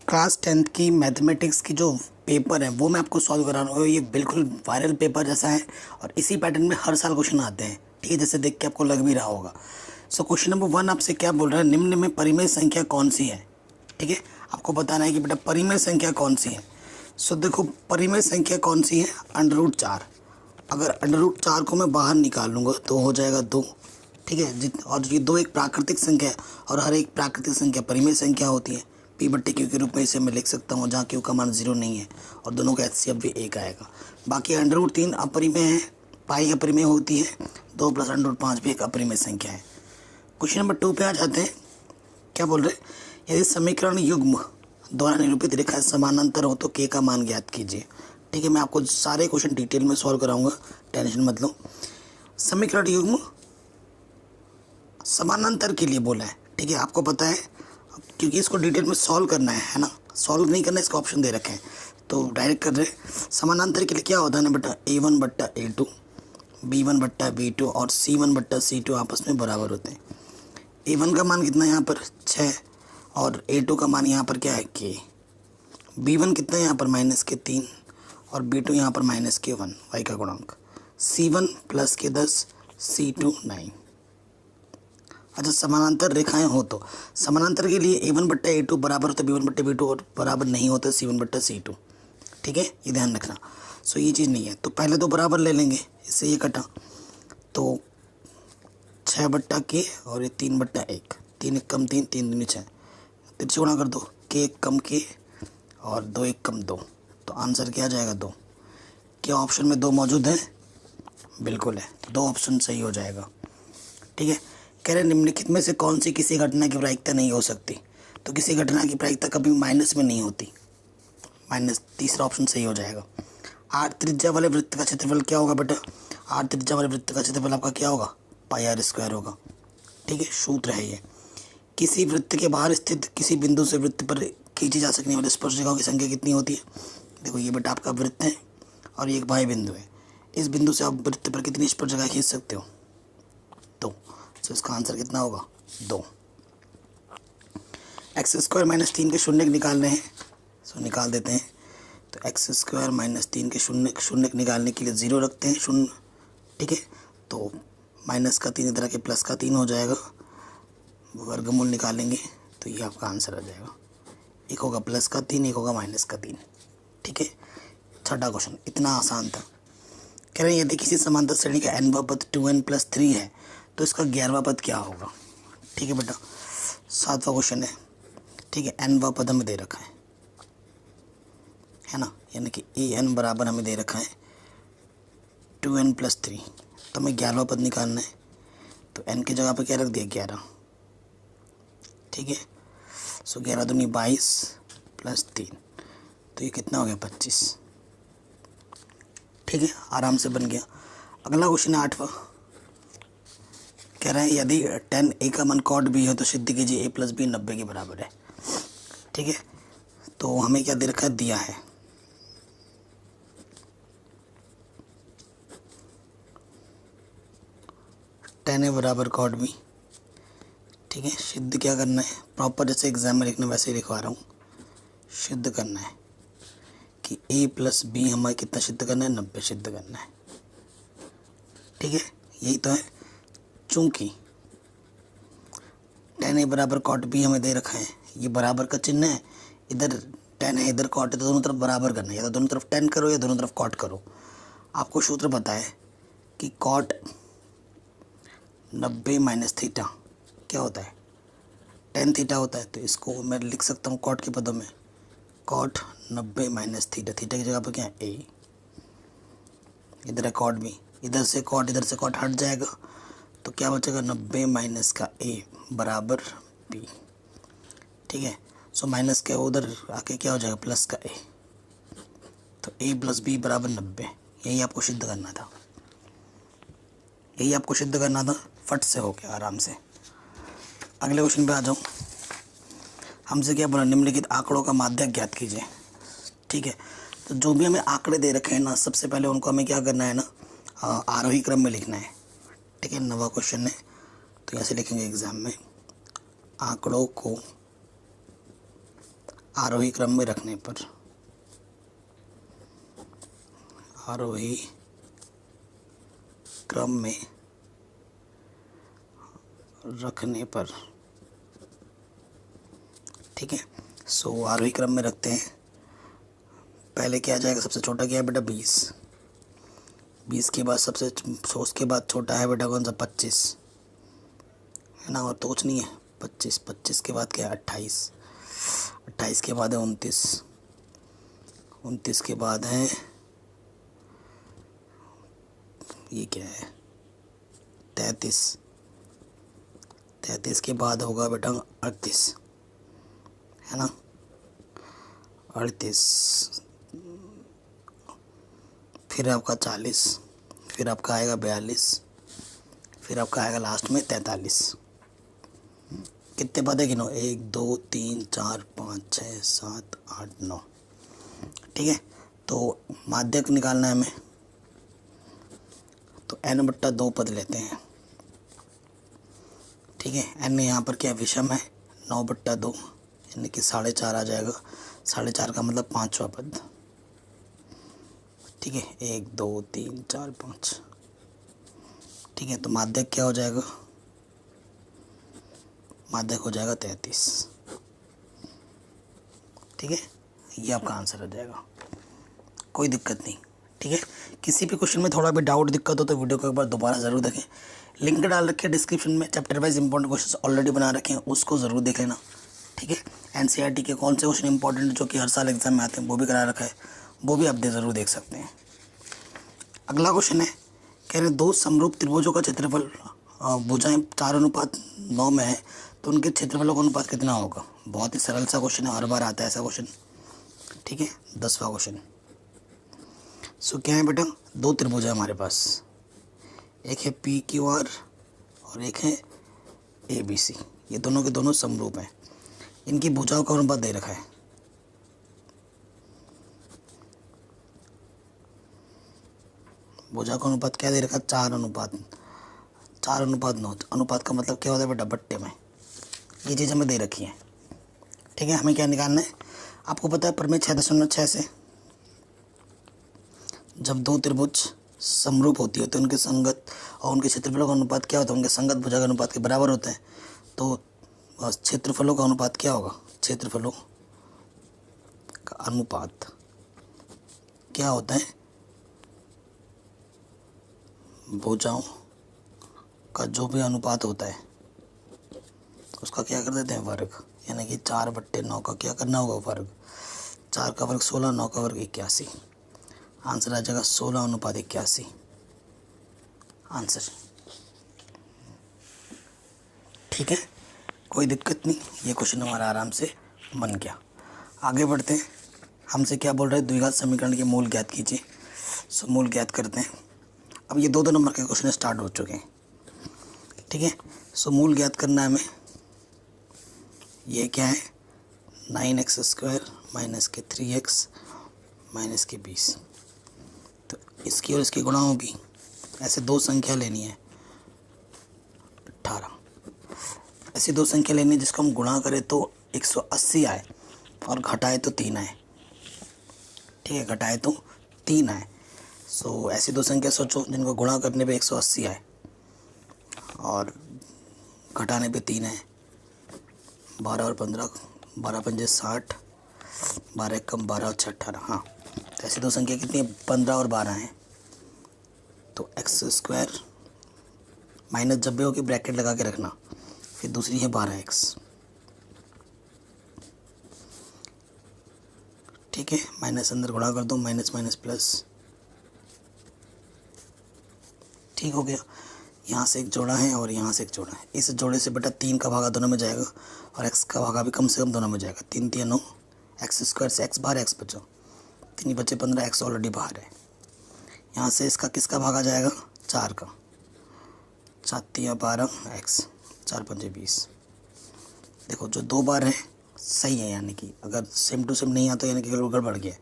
Class 10th की mathematics की जो पेपर है वो मैं आपको सॉल्व करा रहा हूँ। ये बिल्कुल वायरल पेपर जैसा है और इसी पैटर्न में हर साल क्वेश्चन आते हैं। ठीक है, जैसे देख के आपको लग भी रहा होगा। सो क्वेश्चन नंबर 1 आपसे क्या बोल रहा है, निम्न में परिमेय संख्या कौन सी है। ठीक है, आपको बताना है कि बेटा परिमेय संख्या कौन सी है। सो देखो परिमेय संख्या कौन सी है, √4। अगर √4 को मैं बाहर निकाल लूँगा तो हो जाएगा 2। ठीक है, और ये 2 एक प्राकृतिक संख्या है और हर एक प्राकृतिक संख्या परिमेय संख्या होती है। P/Q के रूप में इसे मैं लिख सकता हूँ जहाँ Q का मान 0 नहीं है और दोनों का HCF भी 1 आएगा। बाकी √3 अपरिमेय है, पाई अपरिमेय होती है, 2 + √5 भी एक अपरिमेय संख्या है। क्वेश्चन नंबर 2 पे आ जाते हैं। क्या बोल रहे हैं, यदि समीकरण युग्म द्वारा निरूपित रेखा समानांतर हो तो K का मान ज्ञात कीजिए। ठीक है, मैं आपको सारे क्वेश्चन डिटेल में सॉल्व कराऊंगा, टेंशन मत लो। समीकरण युग्म समानांतर के लिए बोला है। ठीक है, आपको पता है क्योंकि इसको डिटेल में सॉल्व करना है ना, सॉल्व नहीं करना, इसका ऑप्शन दे रखे हैं तो डायरेक्ट कर रहे हैं। समानांतर के लिए क्या होता है ना बेटा, A1/A2, B1/B2 और C1/C2 आपस में बराबर होते हैं। A1 का मान कितना है यहाँ पर 6 और A2 का मान यहाँ पर क्या है K। B1 कितना है यहाँ पर -3 और B2 यहाँ पर -1 y का गुणांक। C1 + 10 C2 9। अच्छा, समानांतर रेखाएं हो तो समानांतर के लिए A1/A2 बराबर होता है B1/B2 और बराबर नहीं होता C1/C2। ठीक है, ये ध्यान रखना। सो ये चीज़ नहीं है तो पहले तो बराबर ले लेंगे, इससे ये कटा तो 6/K और ये 3/1, 3 1 कम 3, 3 दूनी 6, तिरछे गुणा कर दो, K 1 कम K और 2 1 कम 2, तो आंसर क्या आ जाएगा 2। क्या ऑप्शन में 2 मौजूद है? बिल्कुल है, 2 ऑप्शन सही हो जाएगा। ठीक है, कह रहे निम्नलिखित में से कौन सी किसी घटना की प्रायिकता नहीं हो सकती, तो किसी घटना की प्रायिकता कभी माइनस में नहीं होती, माइनस, तीसरा ऑप्शन सही हो जाएगा। 8 त्रिज्या वाले वृत्त का क्षेत्रफल क्या होगा बेटा, 8 त्रिज्या वाले वृत्त का क्षेत्रफल आपका क्या होगा, πr² होगा। ठीक है, सूत्र है ये। किसी वृत्त के बाहर स्थित किसी बिंदु से वृत्त पर खींची जा सकने वाली स्पर्शिकाओं की संख्या कितनी होती है। देखो ये बेटा आपका वृत्त है और ये एक बाह्य बिंदु है, इस बिंदु से आप वृत्त पर कितनी स्पर्शिका खींच सकते हो, 2। तो इसका आंसर कितना होगा 2। x² - 3 के शून्य निकालने हैं, सो निकाल देते हैं। तो x² - 3 के शून्य निकालने के लिए 0 रखते हैं, शून्य। ठीक है, तो -3 इधर के +3 हो जाएगा, वर्गमूल निकालेंगे तो ये आपका आंसर आ जाएगा। एक होगा +3, एक होगा -3। ठीक है, छठा क्वेश्चन इतना आसान था। कह रहे हैं यदि किसी समांतर श्रेणी का nवां पद 2n + 3 है तो इसका 11वां पद क्या होगा। ठीक है बेटा, 7वां क्वेश्चन है। ठीक है, nवां पद हमें दे रखा है ना, यानी कि an बराबर हमें दे रखा है 2n + 3, तो हमें 11वां पद निकालना है। तो n की जगह पर क्या रख दिया 11। ठीक है, सो 11 दूनी 22 + 3, तो ये कितना हो गया 25। ठीक है, आराम से बन गया। अगला क्वेश्चन है 8वां। कह रहे हैं यदि tan a का मान cot b है तो सिद्ध कीजिए a + b 90 के बराबर है। ठीक है, तो हमें क्या दे रखा है, दिया है tan a = cot b। ठीक है, सिद्ध क्या करना है, प्रॉपर जैसे एग्जाम में लिखना वैसे ही लिखवा रहा हूँ। सिद्ध करना है कि a + b हमें कितना सिद्ध करना है, 90 सिद्ध करना है। ठीक है, यही तो है। चूंकि tan a = cot b हमें दे रखा है, ये बराबर का चिन्ह है, इधर tan है इधर cot है, तो दोनों तरफ बराबर करना है, या तो दोनों तरफ tan करो या दोनों तरफ cot करो। आपको सूत्र पता है कि cot 90 - थीटा क्या होता है, tan थीटा होता है, तो इसको मैं लिख सकता हूँ cot के पदों में, cot 90 - थीटा। थीटा की जगह पर क्या है a, इधर है cot b, इधर से cot हट जाएगा तो क्या बचेगा 90 - का a बराबर b। ठीक है, सो माइनस का उधर आके क्या हो जाएगा प्लस का a, तो a + b = 90। यही आपको सिद्ध करना था, फट से हो गया आराम से। अगले क्वेश्चन पे आ जाऊँ। हमसे क्या बोला, निम्नलिखित आंकड़ों का माध्य ज्ञात कीजिए। ठीक है, तो जो भी हमें आंकड़े दे रखे हैं ना, सबसे पहले उनको हमें क्या करना है ना, आरोही क्रम में लिखना है। ठीक है, 9वां क्वेश्चन है तो ऐसे लिखेंगे एग्जाम में, आरोही क्रम में रखने पर, आरोही क्रम में रखने पर, ठीक है। सो आरोही क्रम में रखते हैं। पहले क्या आ जाएगा, सबसे छोटा क्या है बेटा 20, 20 के बाद सबसे उसके बाद छोटा है बेटा कौन सा 25 है ना, और तो कुछ नहीं है 25, 25 के बाद क्या है 28, 28 के बाद है 29, 29 के बाद है ये क्या है 33, 33 के बाद होगा बेटा 38 है ना, 38, फिर आपका 40, फिर आपका आएगा 42, फिर आपका आएगा लास्ट में 43। कितने पद है गिनो, 1 2 3 4 5 6 7 8 9, ठीक है। तो माध्यक निकालना है हमें, तो n/2 पद लेते हैं, ठीक है। n यहाँ पर क्या विषम है, 9/2 यानी कि 4.5 आ जाएगा, 4.5 का मतलब 5वां पद, ठीक है। 1 2 3 4 5, ठीक है। तो माध्यक क्या हो जाएगा, माध्यक हो जाएगा 33, ठीक है। ये आपका आंसर हो जाएगा, कोई दिक्कत नहीं, ठीक है। किसी भी क्वेश्चन में थोड़ा भी डाउट दिक्कत हो तो वीडियो को एक बार दोबारा ज़रूर देखें। लिंक डाल रखे हैं डिस्क्रिप्शन में, chapter wise important question already बना रखे हैं, उसको ज़रूर देख लेना, ठीक है। एनसीईआरटी के कौन से क्वेश्चन इंपॉर्टेंट जो कि हर साल एग्जाम में आते हैं वो भी करा रखा है, वो भी आप ज़रूर देख सकते हैं। अगला क्वेश्चन है, कह रहे दो समरूप त्रिभुजों का क्षेत्रफल भुजाएं 4:9 में है तो उनके क्षेत्रफलों का अनुपात कितना होगा। बहुत ही सरल सा क्वेश्चन है, हर बार आता है ऐसा क्वेश्चन, ठीक है। 10वां क्वेश्चन। सो क्या है बेटा, दो त्रिभुज है हमारे पास, एक है PQR और एक है ABC, ये दोनों के दोनों समरूप हैं, इनकी भुजाओं का अनुपात दे रखा है। भुजा का अनुपात क्या दे रखा है, 4:9। अनुपात का मतलब क्या होता है बेटा, बट्टे में, ये चीज़ हमें दे रखी है, ठीक है। हमें क्या निकालना है, आपको पता है प्रमेय 6.6 से जब दो त्रिभुज समरूप होती है तो उनके संगत और उनके क्षेत्रफलों का अनुपात क्या होता है, उनके संगत भुजा का अनुपात के बराबर होता है। तो क्षेत्रफलों का अनुपात क्या होगा, क्षेत्रफलों का अनुपात क्या होता है, भुजाओं का जो भी अनुपात होता है उसका क्या कर देते हैं वर्ग, यानी कि 4/9 का क्या करना होगा वर्ग, 4 का वर्ग 16, 9 का वर्ग 81, आंसर आ जाएगा 16:81 आंसर, ठीक है। कोई दिक्कत नहीं, ये क्वेश्चन हमारा आराम से बन गया। आगे बढ़ते हैं, हमसे क्या बोल रहे हैं, द्विघात समीकरण के मूल ज्ञात कीजिए। सो मूल ज्ञात करते हैं। अब ये 2 नंबर के क्वेश्चन स्टार्ट हो चुके हैं, ठीक है। सो मूल ज्ञात करना है हमें, ये क्या है 9x² माइनस के 3x माइनस के 20, तो इसकी और इसकी गुणा होगी, ऐसे दो संख्या लेनी है 18, ऐसी दो संख्या लेनी है जिसको हम गुणा करें तो 180 आए और घटाए तो 3 आए, ठीक है, घटाए तो 3 आए। सो ऐसी दो संख्या सोचो जिनको गुणा करने पे 180 आए और घटाने पे 3 आए, 12 और 15, 12 पंजे 60, 12 कम 12 और 6 18, हाँ। ऐसी दो संख्या कितनी है, 15 और 12 हैं, तो x² माइनस जब भी हो कि ब्रैकेट लगा के रखना, फिर दूसरी है 12x, ठीक है। माइनस अंदर गुणा कर दो, माइनस माइनस प्लस, ठीक हो गया। यहाँ से एक जोड़ा है और यहाँ से एक जोड़ा है, इस जोड़े से बेटा 3 का भागा दोनों में जाएगा और x का भागा भी कम से कम दोनों में जाएगा, 3 3 9, x² से x बाहर, x बचा 3 बचे 15, x ऑलरेडी बाहर है। यहाँ से इसका किसका भागा जाएगा, 4 का, 7 3 12, x 4 पंजे 20। देखो जो 2 बार है सही है, यानी कि अगर सेम टू सेम नहीं आता यानी कि गड़बड़ गया,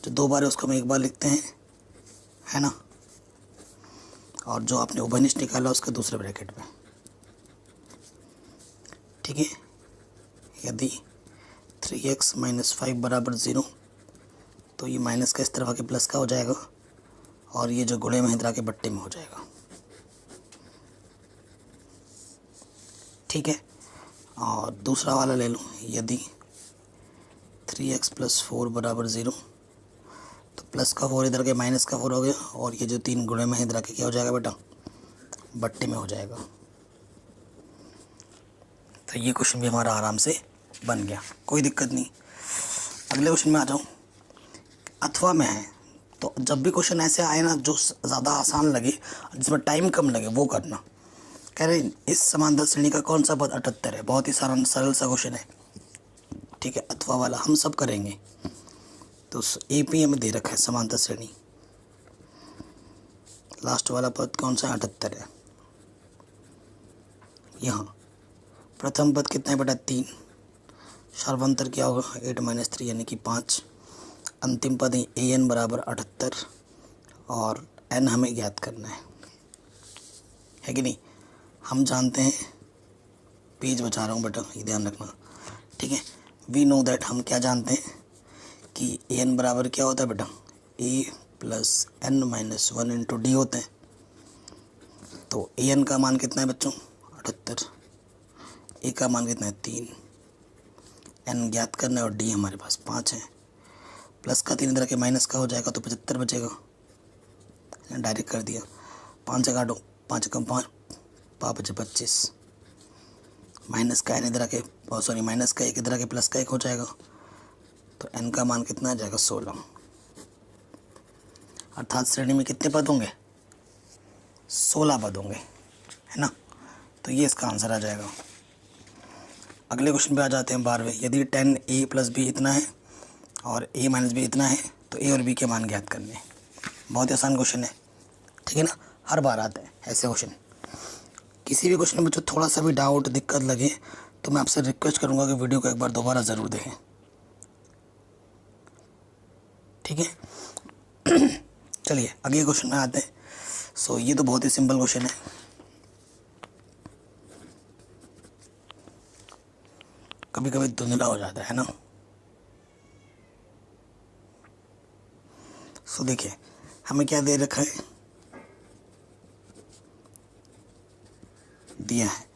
जो 2 बार है उसको हम 1 बार लिखते हैं, है ना, और जो आपने उभयनिष्ठ निकाला उसके दूसरे ब्रैकेट में, ठीक है। यदि 3x माइनस 5 बराबर 0। तो ये माइनस का इस तरफ आके प्लस का हो जाएगा और ये जो गुणे में इधर आके बट्टे में हो जाएगा। ठीक है, और दूसरा वाला ले लो, यदि 3x प्लस 4 बराबर 0, तो प्लस का 4 इधर के माइनस का 4 हो गया और ये जो 3 गुणे में इधर आके क्या हो जाएगा बेटा, बट्टे में हो जाएगा। तो ये क्वेश्चन भी हमारा आराम से बन गया, कोई दिक्कत नहीं। अगले क्वेश्चन में आ जाऊँ। अथवा में है, तो जब भी क्वेश्चन ऐसे आए ना जो ज़्यादा आसान लगे, जिसमें टाइम कम लगे, वो करना। कह रहे इस समांतर श्रेणी का कौन सा पद 78 है। बहुत ही सरल सा क्वेश्चन है। ठीक है, अथवा वाला हम सब करेंगे। तो AP में दे रखा है समांतर श्रेणी, लास्ट वाला पद कौन सा 78 है। यहाँ प्रथम पद कितना है बेटा, 3। सर्वांतर क्या होगा, 8 - 3 यानी कि 5। अंतिम पद है AN बराबर 78 और N हमें ज्ञात करना है कि नहीं। हम जानते हैं, पेज बचा रहा हूँ बेटा, ये ध्यान रखना। ठीक है, वी नो दैट, हम क्या जानते हैं कि AN बराबर क्या होता है बेटा, A plus N minus 1 into D होते हैं। तो AN का मान कितना है बच्चों, 78। A का मान कितना है, 3। N ज्ञात करना है और D हमारे पास 5 है। प्लस का 3 इधर के माइनस का हो जाएगा तो 75 बचेगा, डायरेक्ट कर दिया। 5 से काटो, 5 कम 5, 5 बचे 25। माइनस का N इधर के, सॉरी माइनस का 1 इधर के प्लस का 1 हो जाएगा। तो N का मान कितना आ जाएगा, 16। अर्थात श्रेणी में कितने पद होंगे, 16 पद होंगे, है ना। तो ये इसका आंसर आ जाएगा। अगले क्वेश्चन पे आ जाते हैं 12वें। यदि 10A प्लस B इतना है और A माइनस B इतना है, तो A और B के मान ज्ञात करने हैं। बहुत ही आसान क्वेश्चन है, ठीक है ना, हर बार आते हैं ऐसे क्वेश्चन। किसी भी क्वेश्चन में जो थोड़ा सा भी डाउट दिक्कत लगे तो मैं आपसे रिक्वेस्ट करूंगा कि वीडियो को एक बार दोबारा ज़रूर देखें, ठीक है। चलिए अगले क्वेश्चन में आते हैं। सो ये तो बहुत ही सिंपल क्वेश्चन है। कभी कभी धुंधला हो जाता है ना। सो देखिए हमें क्या दे रखा है, दिया है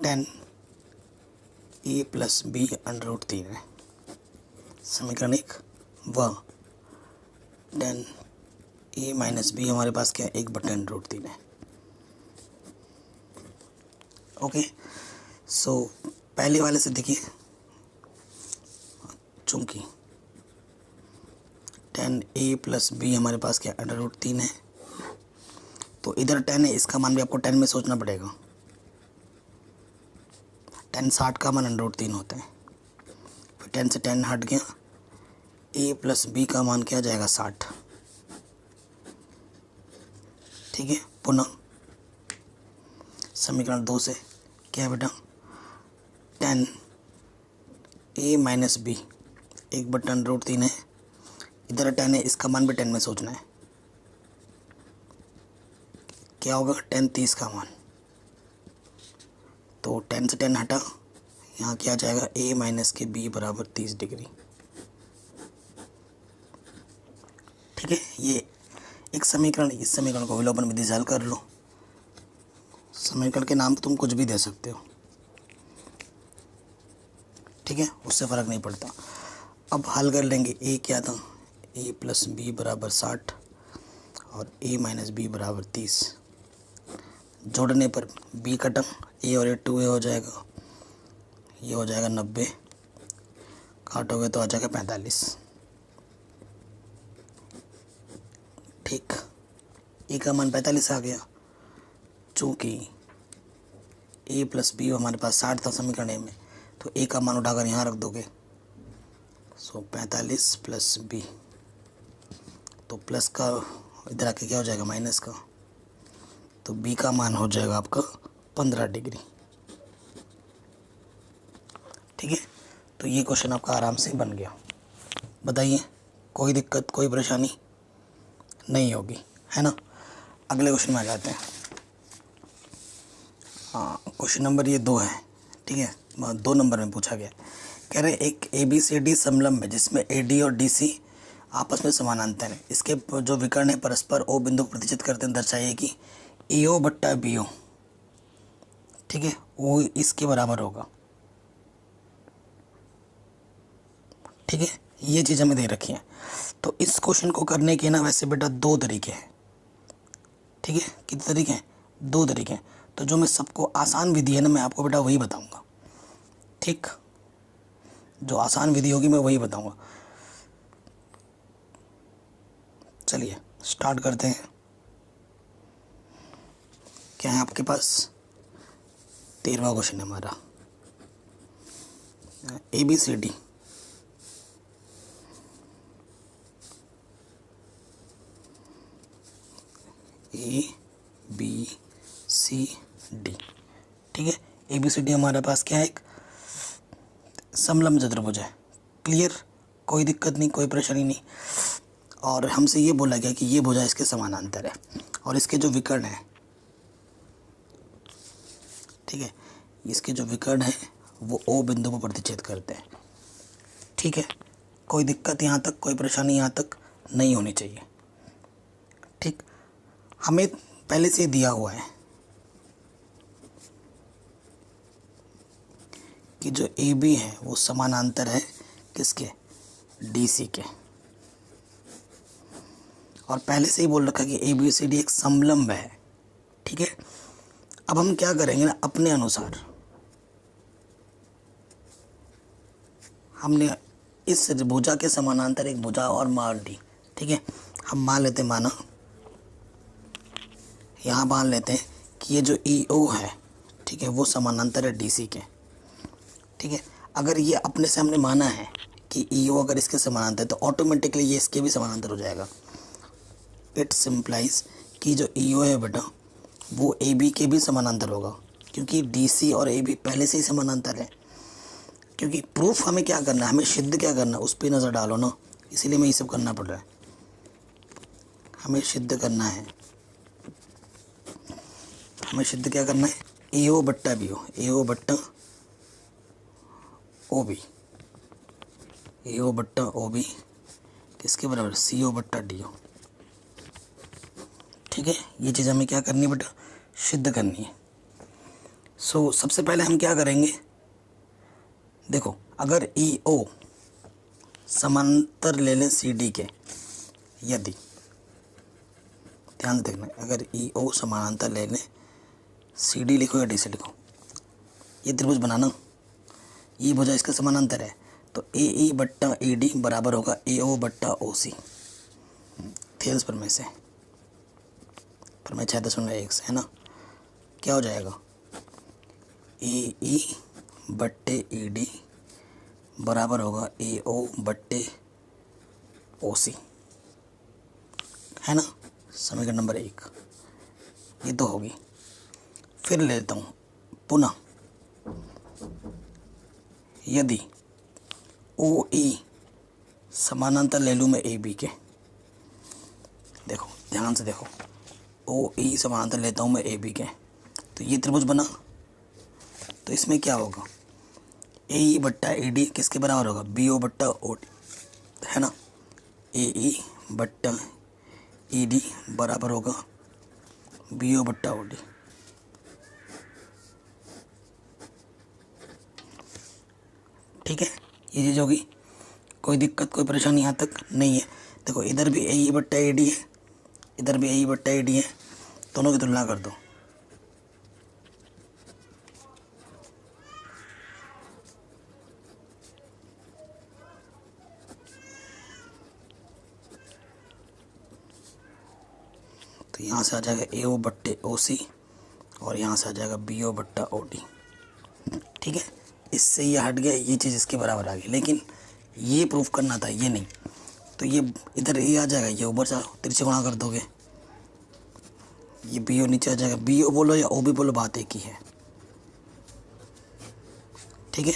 10A प्लस B √3 है। समीकरण 1 व 10A माइनस B हमारे पास क्या है, 1/√3 है। ओके, सो पहले वाले से देखिए, चूंकि 10A प्लस B हमारे पास क्या √3 है, तो इधर 10 है, इसका मान भी आपको 10 में सोचना पड़ेगा। 10 60 का मान √3 होता है। फिर 10 से 10 हट गया, A प्लस B का मान क्या आ जाएगा, 60। ठीक है, पुनः समीकरण 2 से क्या है बेटा, 10A माइनस B 1/√3 है। इधर 10 है, इसका मान भी 10 में सोचना है। क्या होगा, 10 30 का मान, तो 10 से 10 हटा, यहाँ क्या आ जाएगा, A माइनस के B बराबर 30 डिग्री। ठीक है, ये एक समीकरण, इस समीकरण को विलोपन विधि से हल कर लो। समीकरण के नाम तुम कुछ भी दे सकते हो, ठीक है, उससे फ़र्क नहीं पड़ता। अब हल कर लेंगे। A क्या था, A प्लस B बराबर 60 और A माइनस B बराबर 30। जोड़ने पर B का टर्म A और A 2A हो जाएगा, ये हो जाएगा 90, काटोगे तो आ जाएगा 45। ठीक, A का मान 45 आ गया। चूँकि A प्लस B हमारे पास 60 था समीकरण A में, तो A का मान उठाकर यहाँ रख दोगे। सो 45 प्लस B, तो प्लस का इधर आके क्या हो जाएगा, माइनस का, तो B का मान हो जाएगा आपका 15 डिग्री। ठीक है, तो ये क्वेश्चन आपका आराम से बन गया। बताइए कोई दिक्कत, कोई परेशानी नहीं होगी, है ना। अगले क्वेश्चन में आ जाते हैं। हाँ, क्वेश्चन नंबर ये 2 है, ठीक है, 2 नंबर में पूछा गया। कह रहे हैं एक ABCD समलंब है जिसमें AD और DC आपस में समानांतर है। इसके जो विकर्ण है परस्पर O बिंदु को प्रतिच्छेद करते हैं, दर्शाइए कि AO बट्टा BO, ठीक है, वो इसके बराबर होगा। ठीक है, ये चीज़ हमें दे रखी है। तो इस क्वेश्चन को करने के ना वैसे बेटा दो तरीके हैं। ठीक है, कितने तरीके हैं? दो तरीके हैं। तो जो मैं सबको आसान विधि है ना मैं आपको बेटा वही बताऊंगा। ठीक, जो आसान विधि होगी मैं वही बताऊंगा। चलिए स्टार्ट करते हैं। क्या है आपके पास? 13वां क्वेश्चन है हमारा, ABCD ABCD। ठीक है, ABCD हमारे पास क्या है? एक समलंब चतुर्भुज है। क्लियर, कोई दिक्कत नहीं, कोई परेशानी नहीं। और हमसे ये बोला गया कि ये भुजा इसके समानांतर है और इसके जो विकर्ण है, ठीक है, इसके जो विकर्ण है वो O बिंदु को प्रतिच्छेद करते हैं। ठीक है, कोई दिक्कत यहाँ तक, कोई परेशानी यहाँ तक नहीं होनी चाहिए। ठीक, हमें पहले से दिया हुआ है कि जो AB है वो समानांतर है किसके? DC के। और पहले से ही बोल रखा कि ABCD एक समलंब है। ठीक है, अब हम क्या करेंगे ना, अपने अनुसार हमने इस भुजा के समानांतर एक भुजा और मान ली। ठीक है, हम मान लेते, माना यहाँ मान लेते हैं कि ये जो EO है, ठीक है, वो समानांतर है DC के। ठीक है, अगर ये अपने से हमने माना है कि EO अगर इसके समानांतर है तो ऑटोमेटिकली ये इसके भी समानांतर हो जाएगा। इट सिंप्लाइज कि जो EO है बेटा वो AB के भी समानांतर होगा, क्योंकि DC और AB पहले से ही समानांतर है। क्योंकि प्रूफ हमें क्या करना है, हमें सिद्ध क्या करना है, उस पर नज़र डालो ना, इसीलिए मैं ये सब करना पड़ रहा है। हमें सिद्ध करना है, हमें सिद्ध क्या करना है? AO बट्टा BO, AO बट्टा OB, AO बट्टा OB किसके बराबर? CO बट्टा DO। ठीक है, ये चीज़ हमें क्या करनी है बेटा? सिद्ध करनी है। सो सबसे पहले हम क्या करेंगे, देखो अगर EO समांतर ले लें CD के, यदि ध्यान से देखना, अगर EO समानांतर ले लें, CD लिखो या DC लिखो, ये त्रिभुज बनाना, ये भुजा इसका समानांतर है, तो AE बट्टा AD बराबर होगा AO बट्टा OC। थेल्स प्रमेय से, प्रमेय 6.1 से, है ना, क्या हो जाएगा? AE बट्टे AD बराबर होगा AO बट्टे OC, है ना, समीकरण नंबर 1। ये तो होगी। फिर ले लेता हूँ पुनः, यदि OE समानांतर ले लूँ मैं AB के, देखो ध्यान से देखो, OE समानांतर लेता हूँ मैं AB के, तो ये त्रिभुज बना। तो इसमें क्या होगा? AE बट्टा AD किसके बराबर होगा? BO बट्टा OD, है ना, AE बट्टा ED बराबर होगा BO बट्टा OD। ठीक है, ये चीज़ होगी, कोई दिक्कत कोई परेशानी यहाँ तक नहीं है। देखो इधर भी AE बट्टा AD है, इधर भी AE बट्टा AD है, दोनों की तुलना कर दो। तो यहाँ से आ जाएगा AO बट्टे OC और यहाँ से आ जाएगा BO बट्टा OD। ठीक है, इससे ये हट गया, ये चीज़ इसके बराबर आ गई, लेकिन ये प्रूफ करना था, ये नहीं। तो ये इधर ये आ जाएगा, ये ऊपर से तिरछे गुणा कर दोगे, ये BO नीचे आ जाएगा। BO बोलो या OB बोलो, बात एक ही है। ठीक है,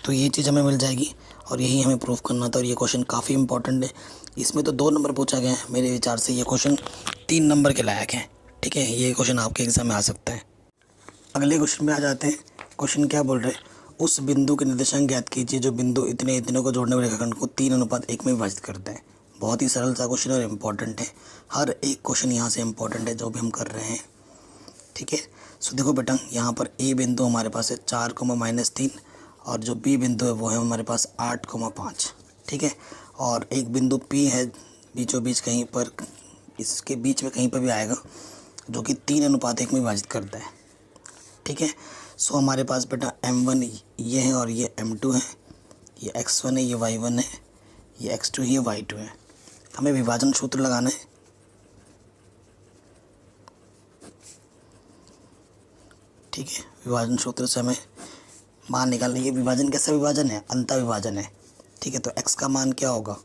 तो ये चीज़ हमें मिल जाएगी और यही हमें प्रूफ करना था। और ये क्वेश्चन काफ़ी इंपॉर्टेंट है, इसमें तो 2 नंबर पूछा गया है, मेरे विचार से ये क्वेश्चन 3 नंबर के लायक है। ठीक है, ये क्वेश्चन आपके एग्जाम में आ सकता है। अगले क्वेश्चन में आ जाते हैं। क्वेश्चन क्या बोल रहे हैं? उस बिंदु के निर्देशांक ज्ञात कीजिए जो बिंदु इतने इतने को जोड़ने वाले रेखाखंड को 3:1 में विभाजित करते हैं। बहुत ही सरल सा क्वेश्चन और इम्पोर्टेंट है। हर एक क्वेश्चन यहाँ से इम्पोर्टेंट है जो भी हम कर रहे हैं। ठीक है, सो देखो बेटा, यहाँ पर ए बिंदु हमारे पास है 4,-3 और जो बी बिंदु है वो है हमारे पास 8,5। ठीक है, और एक बिंदु पी है बीचों बीच कहीं पर, इसके बीच में कहीं पर भी आएगा, जो कि 3:1 में विभाजित करता है। ठीक है, सो हमारे पास बेटा M1 ये है और ये M2 है, ये X1 है, ये Y1 है, ये X2 है, ये Y2 है। हमें विभाजन सूत्र लगाना है। ठीक है, विभाजन सूत्र से हमें मान निकालना है। ये विभाजन कैसा विभाजन है? अंतर विभाजन है। ठीक है, तो x का मान क्या होगा?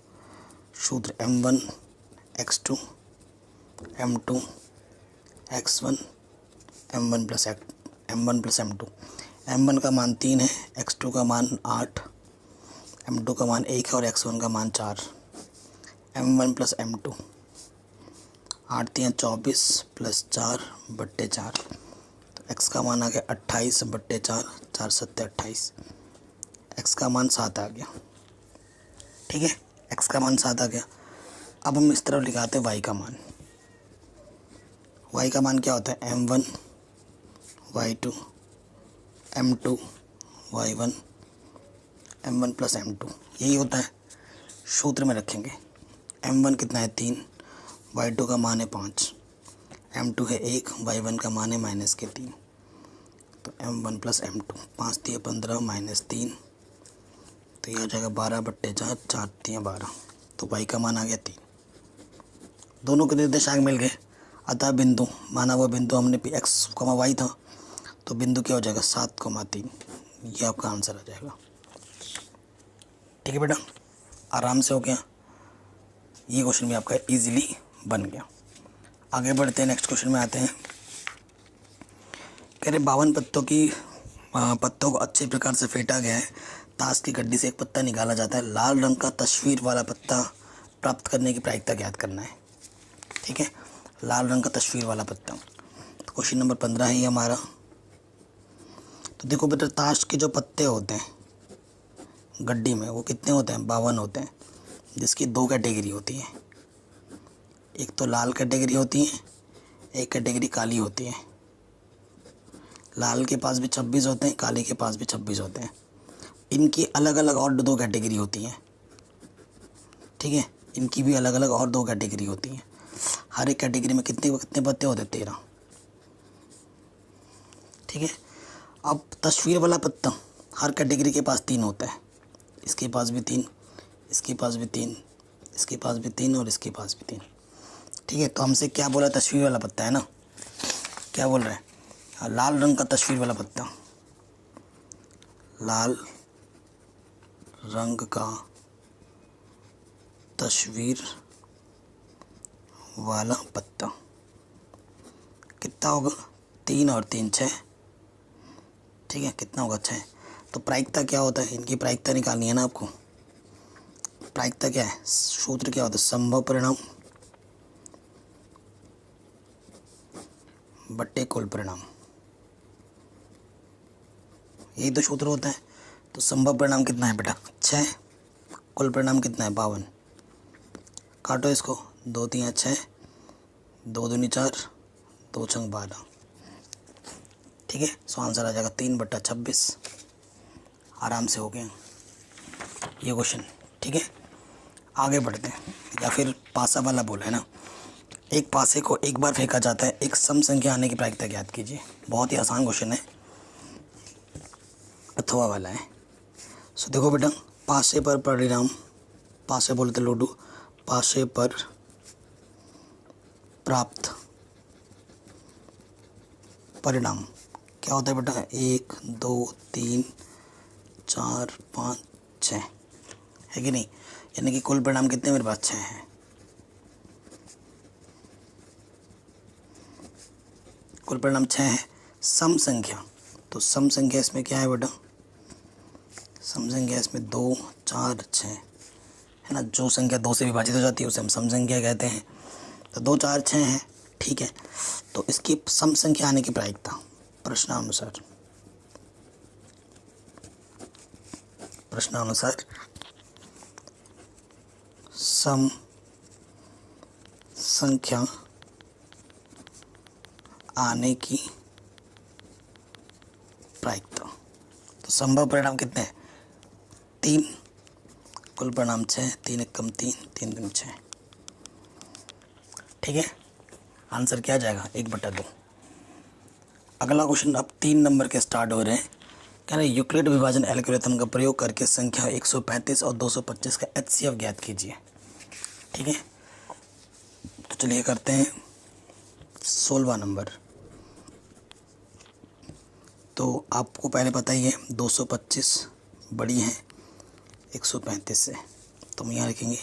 सूत्र M1 X2 M2 X1 M1 plus M2। M1 का मान 3 है, X2 का मान 8, M2 का मान 1 है और X1 का मान 4। M1 प्लस M2, 8×3 24 प्लस 4/4, तो x का मान आ गया 28/4, 4×7 28। x का मान 7 आ गया। ठीक है, x का मान 7 आ गया। अब हम इस तरफ लिखाते हैं y का मान। y का मान क्या होता है? M1 Y2 M2 Y1 M1 plus M2, यही होता है। सूत्र में रखेंगे। M1 कितना है? 3, Y2 का मान है 5, M2 है 1, Y1 का मान है -3, तो M1 प्लस M2, 5×3 15 -3, तो यह हो जाएगा 12/4, 4×3 12, तो y का मान आ गया 3। दोनों के निर्देशांक मिल गए, अतः बिंदु, माना हुआ बिंदु हमने x, y था, तो बिंदु क्या हो जाएगा? 7,3। ये आपका आंसर आ जाएगा। ठीक है बेटा, आराम से हो गया। ये क्वेश्चन भी आपका इजीली बन गया। आगे बढ़ते हैं, नेक्स्ट क्वेश्चन में आते हैं। कह रहे 52 पत्तों को अच्छे प्रकार से फेंटा गया है। ताश की गड्डी से एक पत्ता निकाला जाता है। लाल रंग का तस्वीर वाला पत्ता प्राप्त करने की प्रायिकता ज्ञात करना है। ठीक है, लाल रंग का तस्वीर वाला पत्ता। तो क्वेश्चन नंबर 15 है ये हमारा। तो देखो बेटा, ताश के जो पत्ते होते हैं गड्डी में, वो कितने होते हैं? 52 होते हैं, जिसकी 2 कैटेगरी होती है। एक तो लाल कैटेगरी होती है, एक कैटेगरी काली होती है। लाल के पास भी 26 होते हैं, काले के पास भी 26 होते हैं। इनकी अलग अलग और 2 कैटेगरी होती हैं। ठीक है, इनकी भी अलग अलग और 2 कैटेगरी होती हैं। हर एक कैटेगरी में कितने कितने पत्ते होते हैं? 13। ठीक है, अब तस्वीर वाला पत्ता हर कैटेगरी के पास 3 होता है। इसके पास भी 3, इसके पास भी 3, इसके पास भी 3 और इसके पास भी 3। ठीक है, तो हमसे क्या बोला? तस्वीर वाला पत्ता है ना। क्या बोल रहा है? लाल रंग का तस्वीर वाला पत्ता, लाल रंग का तस्वीर वाला पत्ता कितना होगा? 3 और 3 6। ठीक है, कितना होगा? 6। तो प्रायिकता क्या होता है? इनकी प्रायिकता निकालनी है ना आपको। प्रायिकता क्या है? सूत्र क्या होता है? संभव परिणाम बट्टे कुल परिणाम, यही तो सूत्र होता है। तो संभव परिणाम कितना है बेटा? 6। कुल परिणाम कितना है? 52। काटो इसको, 2 3 6, 2 दूनी 4, 2 छंग 12। ठीक है, सो आंसर आ जाएगा 3/26। आराम से हो गया ये क्वेश्चन। ठीक है, आगे बढ़ते हैं। या फिर पासा वाला बोला है ना, एक पासे को एक बार फेंका जाता है, एक सम संख्या आने की प्रायिकता ज्ञात कीजिए। बहुत ही आसान क्वेश्चन है, अथवा वाला है। सो देखो बेटा, पासे पर परिणाम, पासे बोलते लूडो, पासे पर प्राप्त परिणाम क्या होता है बेटा? 1 2 3 4 5 6 है कि नहीं? यानी कि कुल परिणाम कितने मेरे पास? 6 हैं। कुल परिणाम 6 है। सम संख्या, तो सम संख्या इसमें क्या है बेटा? सम संख्या इसमें 2 4 6 है ना। जो संख्या 2 से विभाजित हो जाती है उसे हम सम संख्या कहते हैं। तो 2 4 6 है। ठीक है, तो इसकी सम संख्या आने की प्रायिकता प्रश्नानुसार प्रश्नानुसार सम संख्या आने की प्रायिकता। तो संभव परिणाम कितने हैं? 3, कुल परिणाम 6, 3 एक कम 3, 3 दूनी 6। ठीक है, आंसर क्या आ जाएगा? 1/2। अगला क्वेश्चन अब 3 नंबर के स्टार्ट हो रहे हैं। कह रहे यूक्लिड विभाजन एल्गोरिथम का प्रयोग करके संख्या 135 और 225 का एचसीएफ ज्ञात कीजिए। ठीक है, तो चलिए करते हैं 16वां नंबर। तो आपको पहले पता ही है 225 बड़ी है 135 से, तो हम यहाँ लिखेंगे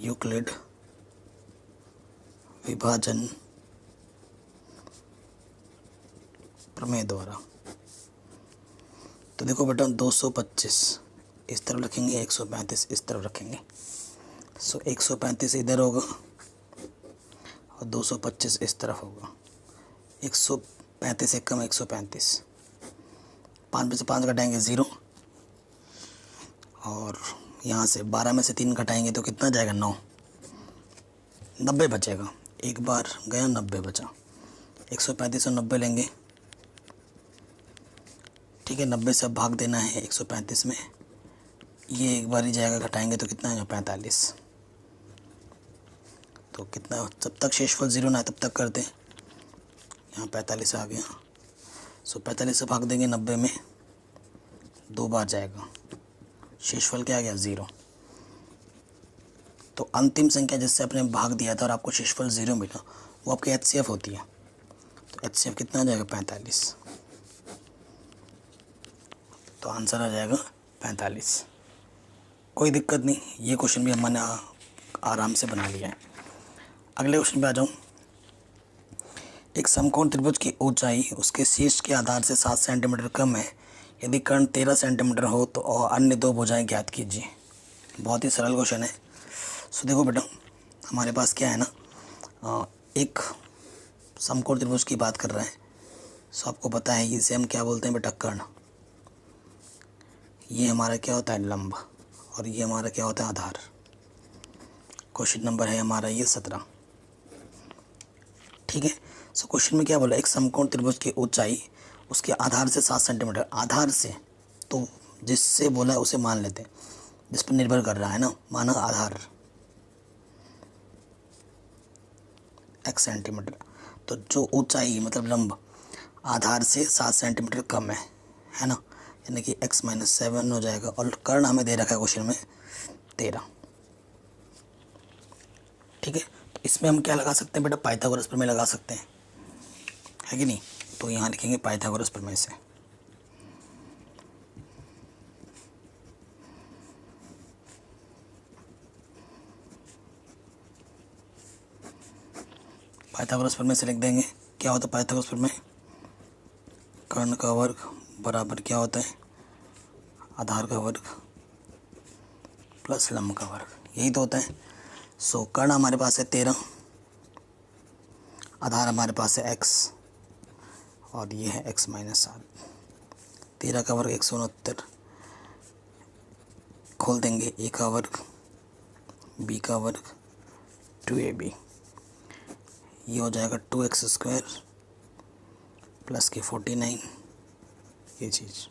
यूक्लिड विभाजन प्रमेय द्वारा। तो देखो बेटा 225 इस तरफ रखेंगे, 135 इस तरफ रखेंगे। सो 135 इधर होगा और 225 इस तरफ होगा। 135 एक कम 135, 5 में से 5 घटाएंगे 0, और यहाँ से 12 में से 3 घटाएंगे तो कितना जाएगा? 9, 90 बचेगा। एक बार गया 90 बचा। 135 और 90 लेंगे। ठीक है, 90 से अब भाग देना है 135 में। ये एक बार ही जाएगा, घटाएंगे तो कितना है? 45। तो कितना, जब तक शेषफल 0 ना है तब तक करते हैं। यहाँ 45 आ गया। सो 45 से भाग देंगे 90 में, 2 बार जाएगा। शेषफल क्या आ गया? 0। तो अंतिम संख्या जिससे आपने भाग दिया था और आपको शेषफल 0 मिला वो आपकी एचसीएफ होती है। तो एचसीएफ कितना आ जाएगा? 45। तो आंसर आ जाएगा 45। कोई दिक्कत नहीं, ये क्वेश्चन भी हमने आराम से बना लिया है। अगले क्वेश्चन पे आ जाऊँ। एक समकोण त्रिभुज की ऊंचाई उसके शीर्ष के आधार से 7 सेंटीमीटर कम है। यदि कर्ण 13 सेंटीमीटर हो तो और अन्य 2 भुजाएं ज्ञात कीजिए। बहुत ही सरल क्वेश्चन है। सो देखो बेटा, हमारे पास क्या है ना, एक समकोण त्रिभुज की बात कर रहे हैं। सो आपको पता है इसे हम क्या बोलते हैं बेटा? कर्ण। ये हमारा क्या होता है? लंब। और ये हमारा क्या होता है? आधार। क्वेश्चन नंबर है हमारा ये 17। ठीक है, सो क्वेश्चन में क्या बोला? एक समकोण त्रिभुज की ऊंचाई उसके आधार से 7 सेंटीमीटर। आधार से, तो जिससे बोला है उसे मान लेते हैं, जिस पर निर्भर कर रहा है ना, माना आधार x सेंटीमीटर। तो जो ऊंचाई मतलब लंब आधार से 7 सेंटीमीटर कम है ना, यानी कि x - 7 हो जाएगा। और कर्ण हमें दे रखा है क्वेश्चन में 13। ठीक है, तो इसमें हम क्या लगा सकते हैं बेटा? पाइथागोरस प्रमेय लगा सकते हैं, है कि नहीं? तो यहाँ लिखेंगे पाइथागोरस प्रमेय से। पाइथागोरस प्रमेय से लिख देंगे। क्या होता है पाइथागोरस प्रमेय? कर्ण का वर्ग बराबर क्या होता है? आधार का वर्ग प्लस लंब का वर्ग, यही तो होता है। सो कर्ण हमारे पास है 13, आधार हमारे पास है x, और ये है x - 7। 13 का वर्ग 169, खोल देंगे a का वर्ग, b का वर्ग, 2ab। ये हो जाएगा 2x² प्लस के 49, ये चीज़।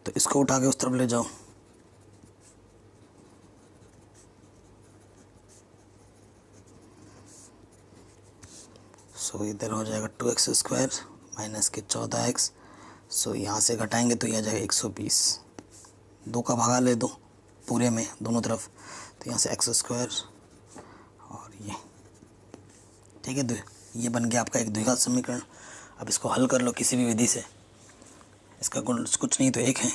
तो इसको उठा के उस तरफ ले जाओ। सो इधर हो जाएगा 2x² माइनस के 14x। सो यहाँ से घटाएंगे तो ये आ जाएगा 120। 2 का भागा ले दो पूरे में दोनों तरफ, तो यहाँ से x² और ये। ठीक है, ये बन गया आपका एक द्विघात समीकरण। अब इसको हल कर लो किसी भी विधि से। इसका गुण कुछ नहीं तो 1 है।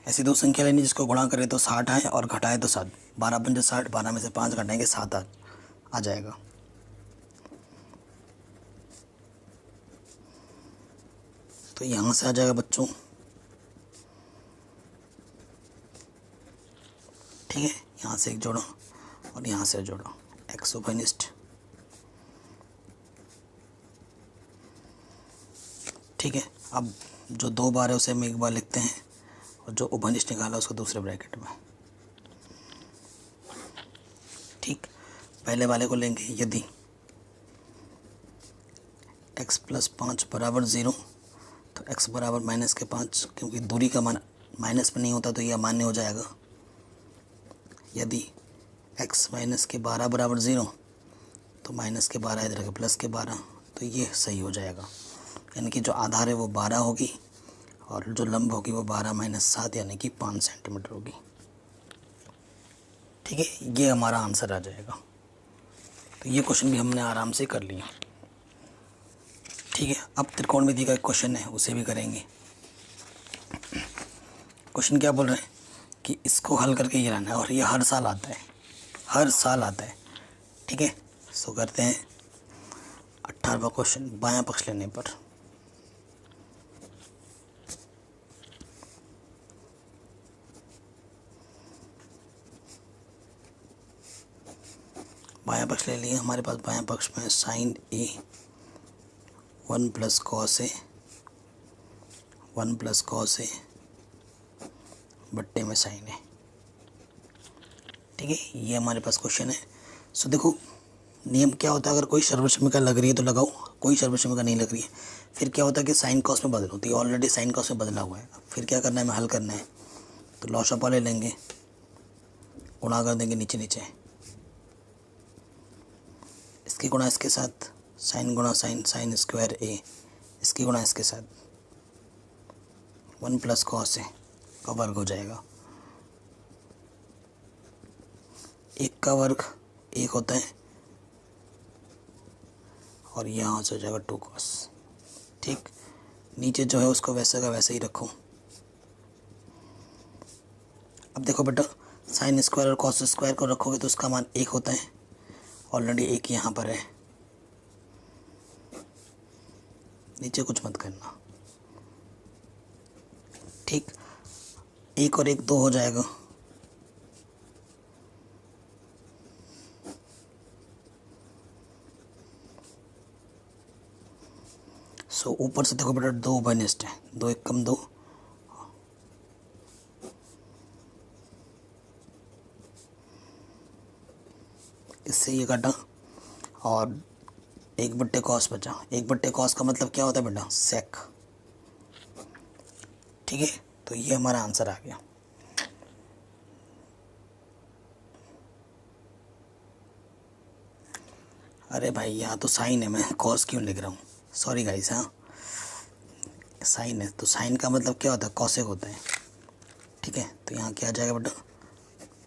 ऐसी 2 संख्या लेनी जिसको गुणा करें तो 60 आए और घटाए तो 7। 12 पंजे 60, 12 में से 5 घटाएंगे 7 आ जाएगा। तो यहाँ से आ जाएगा बच्चों। ठीक है, यहाँ से एक जोड़ो और यहाँ से जोड़ो, एक्सोफेनिस्ट। ठीक है, अब जो 2 बार है उसे हम एक बार लिखते हैं और जो उभयनिष्ठ निकाला उसको दूसरे ब्रैकेट में। ठीक, पहले वाले को लेंगे, यदि x + 5 = 0 तो x = -5, क्योंकि दूरी का मान माइनस में नहीं होता तो यह अमान्य हो जाएगा। यदि x - के 12 = 0 तो -12 इधर के +12, तो ये सही हो जाएगा। यानी कि जो आधार है वो 12 होगी और जो लंब होगी वो 12 - 7 यानी कि 5 सेंटीमीटर होगी। ठीक है, ये हमारा आंसर आ जाएगा। तो ये क्वेश्चन भी हमने आराम से कर लिया। ठीक है, अब त्रिकोणमिति का एक क्वेश्चन है उसे भी करेंगे। क्वेश्चन क्या बोल रहे हैं कि इसको हल करके ये लाना है और ये हर साल आता है, हर साल आता है। ठीक है, सो करते हैं 18वां क्वेश्चन, बायां पक्ष लेने पर। बायां पक्ष ले लिए, हमारे पास बायां पक्ष में sin A 1 + cos A 1 + cos A बट्टे में sin A। ठीक है, ये हमारे पास क्वेश्चन है। सो देखो, नियम क्या होता है, अगर कोई सर्वक्षमिका लग रही है तो लगाओ, कोई सर्वक्षमिका नहीं लग रही है फिर क्या होता है कि साइन कॉस में बदल होती है। ऑलरेडी साइन कॉस में बदला हुआ है, फिर क्या करना है, हमें हल करना है। तो लॉशअप ले लेंगे, गुणा कर देंगे नीचे नीचे, इसकी गुणा इसके साथ, साइन गुणा साइन, साइन स्क्वायर A, इसकी गुणा इसके साथ 1 + cos A का वर्ग हो जाएगा। 1 का वर्ग 1 होता है और यहाँ से हो जाएगा 2 cos। ठीक, नीचे जो है उसको वैसे का वैसे ही रखो। अब देखो बेटा, साइन स्क्वायर और कॉस स्क्वायर को रखोगे तो उसका मान 1 होता है, ऑलरेडी 1 यहाँ पर है, नीचे कुछ मत करना। ठीक, 1 और 1 2 हो जाएगा। सो ऊपर से देखो बेटा 2 उभयनिष्ठ है, 2 1 कम 2, इससे ये काटा और 1/cos बचा। 1/cos का मतलब क्या होता है बेटा, सेक। ठीक है, तो ये हमारा आंसर आ गया। अरे भाई यहाँ तो साइन है, मैं कॉस क्यों लिख रहा हूँ, सॉरी गाइस। हाँ, साइन है तो साइन का मतलब क्या होता है, कॉसेक होता है। ठीक है, तो यहाँ क्या आ जाएगा बेटा,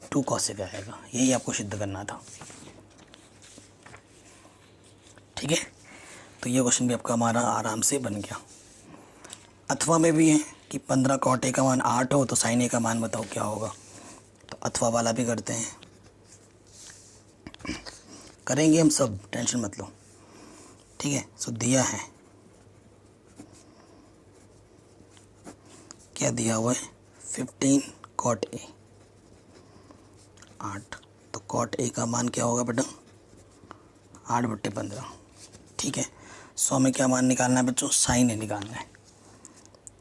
2 कॉसेक आएगा, यही आपको सिद्ध करना था। ठीक है, तो ये क्वेश्चन भी आपका हमारा आराम से बन गया। अथवा में भी है कि 15 cot A का मान 8 हो तो साइन A का मान बताओ क्या होगा। तो अथवा वाला भी करते हैं, करेंगे हम सब, टेंशन मत लो। ठीक है, सो दिया है, क्या दिया हुआ है, 15 cot A 8, तो cot A का मान क्या होगा बेटा, 8/15। ठीक है, 100 में क्या मान निकालना है बच्चों, साइन A निकालना है।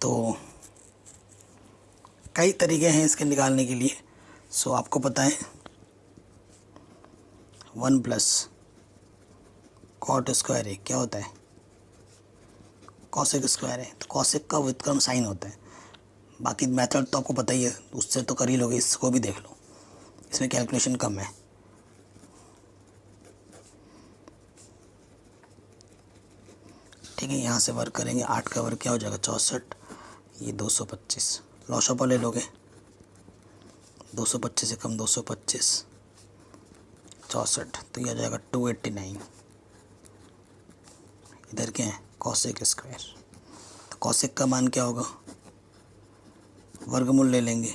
तो कई तरीके हैं इसके निकालने के लिए। सो आपको पता है 1 + cot स्क्वायर A क्या होता है, कॉसेक स्क्वायर है, तो कॉसेक का व्युत्क्रम साइन होता है। बाकी मेथड तो आपको पता ही है, उससे तो कर ही लोगे, इसको भी देख लो, इसमें कैलकुलेशन कम है। ठीक है, यहाँ से वर्क करेंगे, 8 का वर्ग क्या हो जाएगा 64, ये 225, लॉशअप ले लोगे, 225 से कम 225, 64, तो ये आ जाएगा 289। इधर क्या है, कॉसेक स्क्वायर, तो कॉसेक का मान क्या होगा, वर्गमूल ले लेंगे,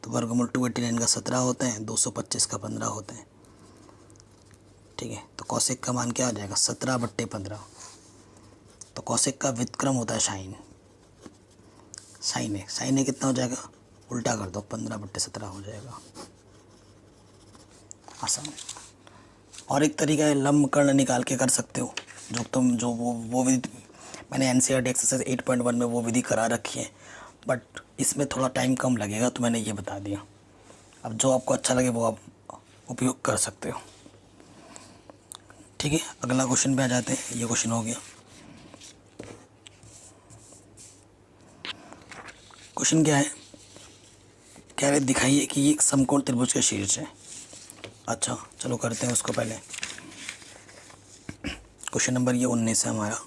तो वर्गमूल 289 का 17 होता है, 225 का 15 होता है। ठीक है, तो कॉसेक का मान क्या आ जाएगा, 17/15। तो कॉसेक का व्युत्क्रम होता है साइन, साइन ए कितना हो जाएगा, उल्टा कर दो, 15/17 हो जाएगा, आसान। और एक तरीका है, लंब कर्ण निकाल के कर सकते हो, जो तुम जो वो मैंने एनसीईआरटी एक्सरसाइज 8.1 में वो विधि करा रखी है, बट इसमें थोड़ा टाइम कम लगेगा तो मैंने ये बता दिया। अब जो आपको अच्छा लगे वो आप उपयोग कर सकते हो। ठीक है, अगला क्वेश्चन पे आ जाते हैं। ये क्वेश्चन हो गया। क्वेश्चन क्या है, कह रहे दिखाइए कि ये एक समकोण त्रिभुज का शीर्ष है। अच्छा चलो करते हैं उसको पहले। क्वेश्चन नंबर ये 19 है हमारा।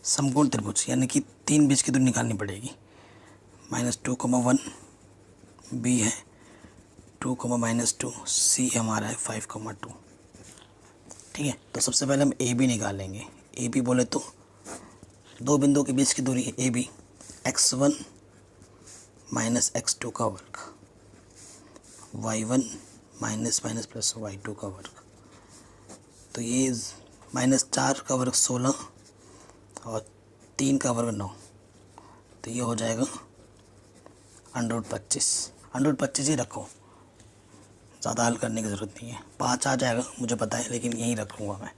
समकोण त्रिभुज यानी कि 3 बीच की दूरी निकालनी पड़ेगी। -2, 1 बी है, 2, -2 सी हमारा है 5, 2। ठीक है, तो सबसे पहले हम ए बी निकालेंगे। ए बी बोले तो 2 बिंदुओं के बीच की दूरी है ए बी, x1 - x2 का वर्ग, y1 - प्लस y2 का वर्ग। तो ये -4 का वर्ग 16 और 3 का वर्ग 9, तो ये हो जाएगा √25। √25 ही रखो, ज़्यादा हल करने की ज़रूरत नहीं है। 5 आ जाएगा मुझे पता है, लेकिन यही रख लूँगा मैं।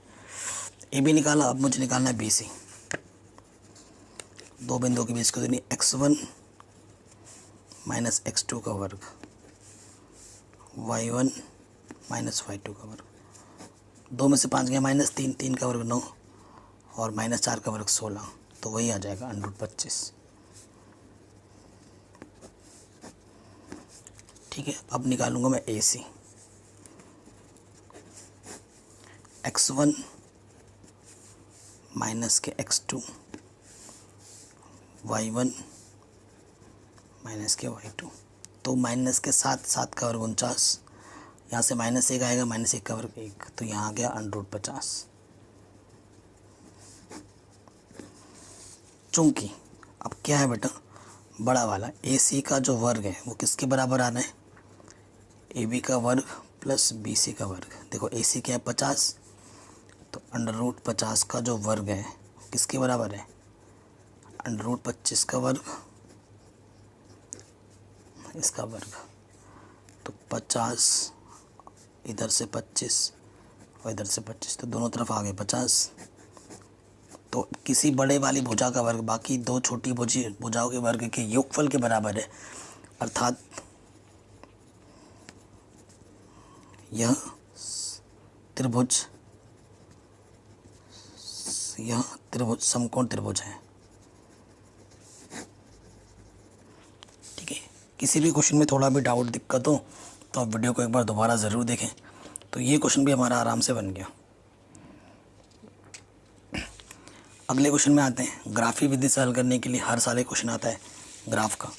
ए बी निकाला, अब मुझे निकालना है बी सी। 2 बिंदुओं के बीच की दूरी x1 - x2 का वर्ग, y1 - y2 का वर्ग। 2 में से 5 गया -3, 3 का वर्ग 9 और -4 का वर्ग 16, तो वही आ जाएगा √25। ठीक है, अब निकालूंगा मैं ए सी। x1 - के x2, y1 - के y2। तो माइनस के 7 का वर्ग 49, यहाँ से -1 आएगा, -1 का वर्ग 1, तो यहाँ आ गया √50। चूंकि अब क्या है बेटा, बड़ा वाला ए सी का जो वर्ग है वो किसके बराबर आ रहा है, ए बी का वर्ग प्लस बी सी का वर्ग। देखो ए सी क्या है 50, तो √50 का जो वर्ग है किसके बराबर है, √25 का वर्ग, इसका वर्ग। तो 50 इधर से 25 और इधर से 25, तो दोनों तरफ आ गए 50। तो किसी बड़े वाली भुजा का वर्ग बाकी 2 छोटी भुजाओं के वर्ग के योगफल के बराबर है, अर्थात यह त्रिभुज समकोण त्रिभुज है। ठीक है, किसी भी क्वेश्चन में थोड़ा भी डाउट दिक्कत हो तो आप वीडियो को एक बार दोबारा ज़रूर देखें। तो ये क्वेश्चन भी हमारा आराम से बन गया। अगले क्वेश्चन में आते हैं। ग्राफी विधि से हल करने के लिए हर साल एक क्वेश्चन आता है ग्राफ का।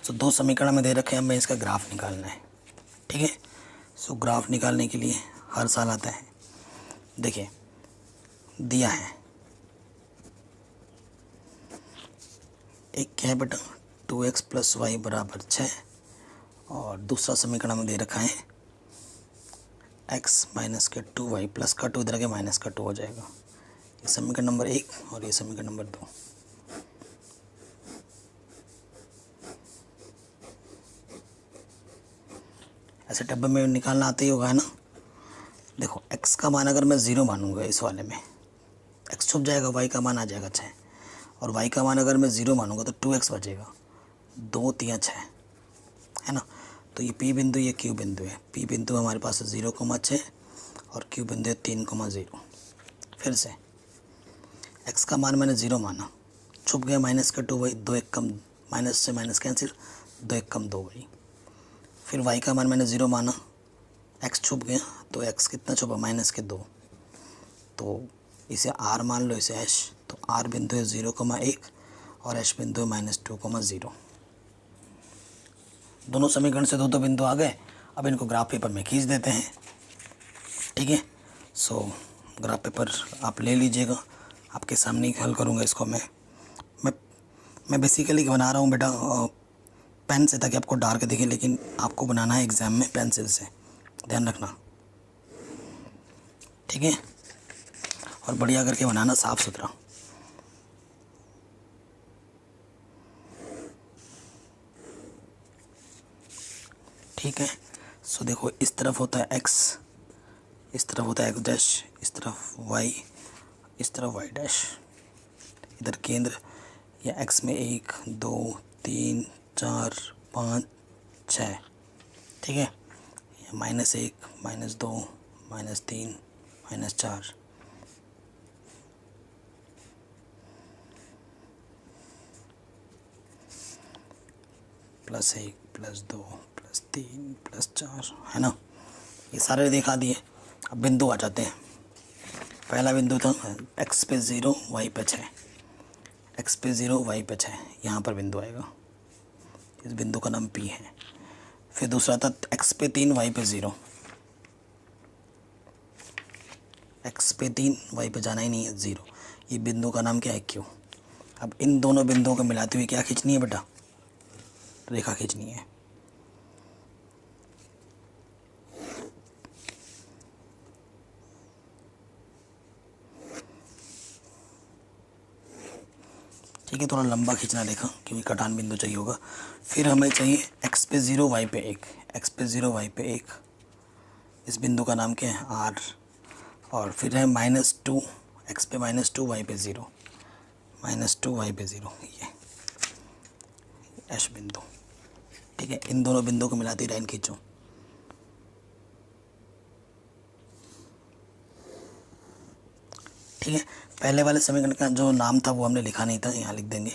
सो 2 समीकरण में दे रखे हैं, हमें इसका ग्राफ निकालना है। ठीक है, सो ग्राफ निकालने के लिए हर साल आता है। देखिए दिया है एक क्या है बेटा 2x + y = 6 और दूसरा समीकरण में दे रखा है x - के 2y प्लस का 2 इधर के माइनस का 2 हो जाएगा। ये समीकरण नंबर 1 और ये समीकरण नंबर 2। ऐसे डब्बे में निकालना आता ही होगा है ना। देखो x का मान अगर मैं 0 मानूंगा इस वाले में, x छुप जाएगा, y का मान आ जाएगा 6, और y का मान अगर मैं 0 मानूंगा तो 2x बचेगा, 2 3 6 है ना। तो ये P बिंदु, ये Q बिंदु है। P बिंदु हमारे पास है 0,6 और Q बिंदु है 3,0। फिर से x का मान मैंने 0 माना, छुप गया माइनस का 2 वही, 2 1 कम, माइनस से माइनस कैंसिल, 2 1 कम 2 वही। फिर y का मान मैंने 0 माना, x छुप गया, तो x कितना छुपा माइनस के 2, तो इसे r मान लो, इसे h। तो r बिंदु है 0,1 और h बिंदु है -2,0। दोनों समीकरण से 2 बिंदु आ गए। अब इनको ग्राफ पेपर में खींच देते हैं। ठीक है, सो ग्राफ पेपर आप ले लीजिएगा, आपके सामने ही हल करूँगा इसको। मैं बेसिकली बना रहा हूँ बेटा पेन से, ताकि आपको डार्क दिखे, लेकिन आपको बनाना है एग्ज़ाम में पेंसिल से, ध्यान रखना। ठीक है, और बढ़िया करके बनाना, साफ़ सुथरा। ठीक है, सो देखो इस तरफ होता है x, इस तरफ होता है x डैश, इस तरफ y, इस तरफ y डैश, इधर केंद्र या x में 1 2 3 4 5 6, ठीक है, -1 -2 -3 -4, +1 +2 +3 +4, है ना। ये सारे दिखा दिए। अब बिंदु आ जाते हैं। पहला बिंदु था x पे 0 y पे 6, x पे 0 y पे 6, यहाँ पर बिंदु आएगा। इस बिंदु का नाम P है। फिर दूसरा था x पे 3 y पे 0, x पे 3 y पे जाना ही नहीं है 0, ये बिंदु का नाम क्या है Q। अब इन दोनों बिंदुओं को मिलाते हुए क्या खींचनी है बेटा, रेखा खींचनी है। ठीक है, थोड़ा लंबा खींचना रेखा क्योंकि कटान बिंदु चाहिए होगा। फिर हमें चाहिए x पे 0 y पे 1, x पे 0 y पे 1, इस बिंदु का नाम क्या है R। और फिर है -2, x पे -2 y पे 0, -2 y पे 0, ये H बिंदु। ठीक है, इन दोनों बिंदुओं को मिलाती लाइन खींचो। ठीक है, पहले वाले समीकरण का जो नाम था वो हमने लिखा नहीं था, यहाँ लिख देंगे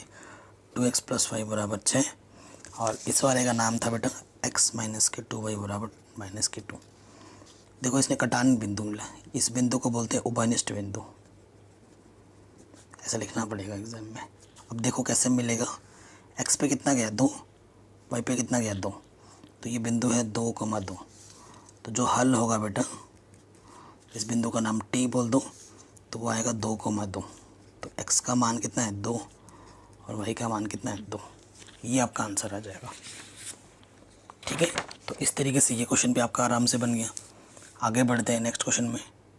2x + 5 = 6। और इस वाले का नाम था बेटा x - के 2y = -2। देखो इसने कटान बिंदु मिला, इस बिंदु को बोलते हैं उभयनिष्ठ बिंदु, ऐसा लिखना पड़ेगा एग्जाम में। अब देखो कैसे मिलेगा, x पे कितना गया 2, y पे कितना गया 2, तो ये बिंदु है 2, 2। तो जो हल होगा बेटा, इस बिंदु का नाम T बोल दो, तो वो आएगा 2, 2। तो x का मान कितना है 2 और y का मान कितना है 2, ये आपका आंसर आ जाएगा। ठीक है, तो इस तरीके से ये क्वेश्चन भी आपका आराम से बन गया। आगे बढ़ते हैं नेक्स्ट क्वेश्चन में।